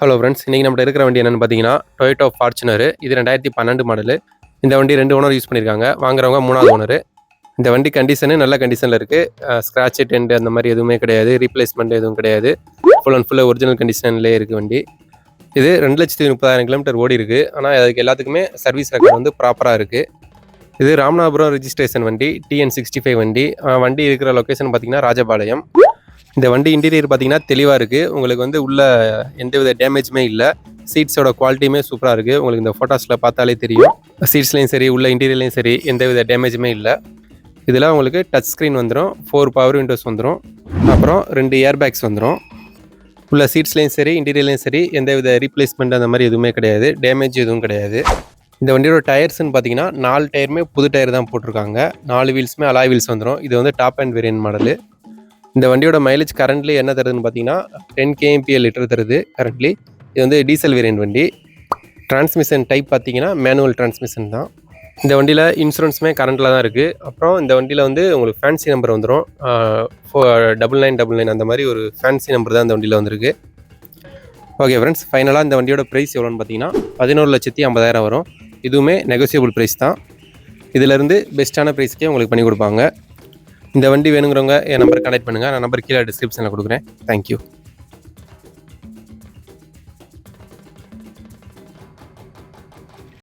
Hello friends, இன்றைக்கி நம்மகிட்ட இருக்கிற வண்டி என்னென்னு பார்த்தீங்கன்னா டொயோட்டோ ஃபார்ச்சுனர். இது 2012 மாடலு. இந்த வண்டி 2 ஓனர் யூஸ் பண்ணியிருக்காங்க. வாங்குறவங்க 3வது ஓனரு. இந்த வண்டி கண்டிஷனு நல்ல கண்டிஷனில் இருக்குது. ஸ்க்ராட்சு டென்ட் அந்த மாதிரி எதுவுமே கிடையாது. ரீப்ளேஸ்மெண்ட் எதுவும் கிடையாது. ஃபுல் அண்ட் ஃபுல்லாக ஒரிஜினல் கண்டிஷன்லேயே இருக்குது வண்டி. இது 2,30,000 கிலோமீட்டர் ஓடி இருக்குது. ஆனால் அதுக்கு எல்லாத்துக்குமே சர்வீஸ் ரெக்கார்டு வந்து ப்ராப்பராக இருக்குது. இது ராமநாதபுரம் ரிஜிஸ்ட்ரேஷன் வண்டி, TN65 வண்டி. வண்டி இருக்கிற லொக்கேஷன் பார்த்தீங்கன்னா ராஜபாளையம். இந்த வண்டி இன்டீரியர் பார்த்தீங்கன்னா தெளிவாக இருக்குது. உங்களுக்கு வந்து உள்ள எந்தவித டேமேஜுமே இல்லை. சீட்ஸோட குவாலிட்டியுமே சூப்பராக இருக்குது. உங்களுக்கு இந்த ஃபோட்டோஸில் பார்த்தாலே தெரியும். சீட்ஸ்லேயும் சரி, உள்ள இன்டீரியர்லேயும் சரி, எந்தவித டேமேஜுமே இல்லை. இதில் உங்களுக்கு டச் ஸ்க்ரீன் வந்துடும், 4 பவர் விண்டோஸ் வந்துடும், அப்புறம் 2 ஏர் பேக்ஸ் வந்துடும். உள்ள சீட்ஸ்லேயும் சரி, இன்டீரியர்லேயும் சரி, எந்தவித ரீப்ளேஸ்மெண்ட் அந்த மாதிரி எதுவுமே கிடையாது. டேமேஜ் எதுவும் கிடையாது. இந்த வண்டியோட டயர்ஸ்ன்னு பார்த்தீங்கன்னா 4 டயருமே புது டயர் தான் போட்டிருக்காங்க. 4 வீல்ஸுமே அலாய் வீல்ஸ் வந்துடும். இது வந்து டாப் அண்ட் வேரியன்ட் மாடலு. இந்த வண்டியோட மைலேஜ் கரண்ட்லி என்ன தருதுன்னு பார்த்தீங்கன்னா 10 kmpl லிட்டர் தருது கரண்ட்லி. இது வந்து டீசல் வேரியன்ட் வண்டி. டிரான்ஸ்மிஷன் டைப் பார்த்தீங்கன்னா மேனுவல் டிரான்ஸ்மிஷன் தான். இந்த வண்டியில் இன்சூரன்ஸுமே கரண்ட்டில் தான் இருக்குது. அப்புறம் இந்த வண்டியில் வந்து உங்களுக்கு ஃபேன்சி நம்பர் வந்துடும். 9999 அந்த மாதிரி ஒரு ஃபேன்சி நம்பர் தான் இந்த வண்டியில் வந்திருக்கு. ஓகே ஃப்ரெண்ட்ஸ், ஃபைனலாக இந்த வண்டியோட ப்ரைஸ் எவ்வளோன்னு பார்த்தீங்கன்னா 11,50,000 வரும். இதுவுமே நெகோசியபிள் ப்ரைஸ் தான். இதிலேருந்து பெஸ்ட்டான ப்ரைஸ்க்கே உங்களுக்கு பண்ணி கொடுப்பாங்க. இந்த வண்டி வேணுங்கிறவங்க என் நம்பர் கான்டெக்ட் பண்ணுங்கள். நான் நம்பர் கீழே டிஸ்கிரிப்ஷனில் கொடுக்குறேன். தேங்க்யூ.